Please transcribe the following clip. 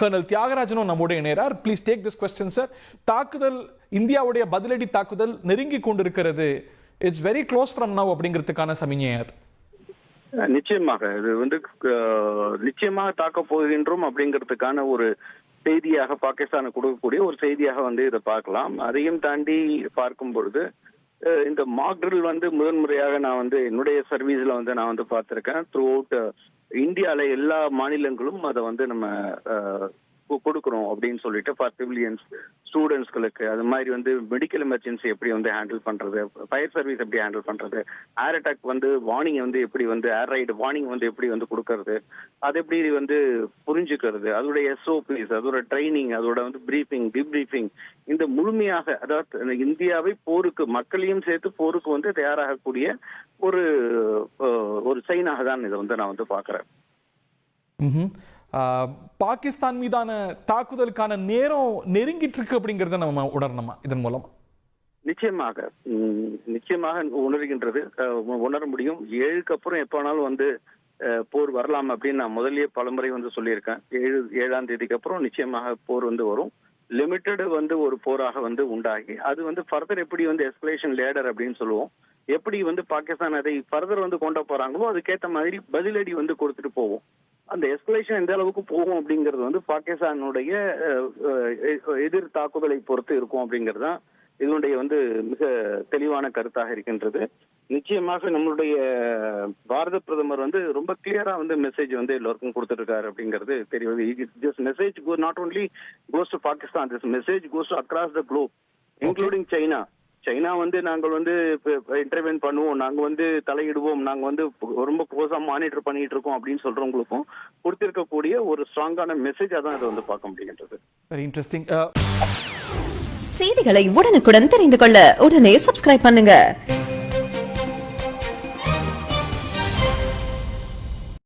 Kernel தியாகராஜனும் நம்முடைய இணையறார். Please take this question sir. தாக்குதல், இந்தியாவுடைய பதிலடி தாக்குதல் நெருங்கி கொண்டிருக்கிறது. It's very close from now அப்படிங்கிறதுக்கான சமிஞை அது. நிச்சயமாக இது நிச்சயமாக தாக்க போகின்றோம் அப்படிங்கிறதுக்கான ஒரு செய்தியாக பாகிஸ்தானுக்கு கொடுக்கக்கூடிய ஒரு செய்தியாக இதை பார்க்கலாம். அதையும் தாண்டி பார்க்கும் பொழுது இந்த மாக் ட்ரில் முதன்முறையாக நான் என்னுடைய சர்வீஸ்ல நான் பார்த்திருக்கேன். த்ரூ அவுட் இந்தியால எல்லா மாநிலங்களும் அதை நம்ம கொடுக்கறோம் அப்படின்னு சொல்லிட்டு ஃபார் சிவிலியன்ஸ் ஸ்டூடெண்ட்ஸ்களுக்கு அது மாதிரி மெடிக்கல் எமர்ஜென்சி எப்படி ஹேண்டில் பண்றது, ஃபயர் சர்வீஸ் எப்படி ஹேண்டில் பண்றது, ஏர் அட்டாக் வார்னிங் எப்படி ஏர் ரைடு வார்னிங் எப்படி கொடுக்கறது, அது எப்படி புரிஞ்சுக்கிறது, அதோட எஸ்ஓபிஸ், அதோட ட்ரைனிங், அதோட பிரீஃபிங் டிப்ரீஃபிங், இந்த முழுமையாக அதாவது இந்தியாவை போருக்கு மக்களையும் சேர்த்து போருக்கு தயாராகக்கூடிய ஒரு சைனாக தான் இதை நான் பாக்குறேன். பாகிஸ்தான் மீதான தாக்குதலுக்கான நேரம் நெருங்கிட்டு இருக்கு அப்படிங்கறத நம்ம உணரணுமா இதன் மூலம்? நிச்சயமாக உணர்கின்றது, உணர முடியும். 7க்கு அப்புறம் எப்பனாலும் போர் வரலாம் அப்படின்னு நான் முதல்லயே பலமுறை சொல்லியிருக்கேன். 7ஆம் தேதிக்கு அப்புறம் நிச்சயமாக போர் வரும். லிமிட்டட் ஒரு போராக உண்டாகி அது ஃபர்தர் எப்படி எஸ்கலேஷன் லேடர் அப்படின்னு சொல்லுவோம், எப்படி பாகிஸ்தான் அதை ஃபர்தர் கொண்டு போறாங்களோ அதுக்கேற்ற மாதிரி பதிலடி கொடுத்துட்டு போவோம். அந்த எஸ்கலேஷன் எந்த அளவுக்கு போகும் அப்படிங்கிறது பாகிஸ்தானுடைய எதிர் தாக்குதலை பொறுத்து இருக்கும் அப்படிங்கிறது தான் இதனுடைய மிக தெளிவான கருத்தாக இருக்கின்றது. நிச்சயமாக நம்மளுடைய பாரத பிரதமர் ரொம்ப கிளியரா மெசேஜ் எல்லாருக்கும் கொடுத்துட்டு இருக்காரு அப்படிங்கிறது தெரியுது. This message not only goes to Pakistan, this message goes to across the Globe including China. China நாங்கள் இன்டர்வென் பண்ணுவோம், நாங்க தலையிடுவோம், நாங்க ரொம்ப க்ளோஸா மானிட்டர் பண்ணிட்டு இருக்கோம் அப்படின்னு சொல்றவங்களுக்கும் கொடுத்திருக்கக்கூடிய ஒரு ஸ்ட்ராங்கான மெசேஜ் அதான் இதை பார்க்க முடிகின்றது. Very interesting. செய்திகளை உடனுக்குடன் தெரிந்து கொள்ள உடனே சப்ஸ்கிரைப் பண்ணுங்க.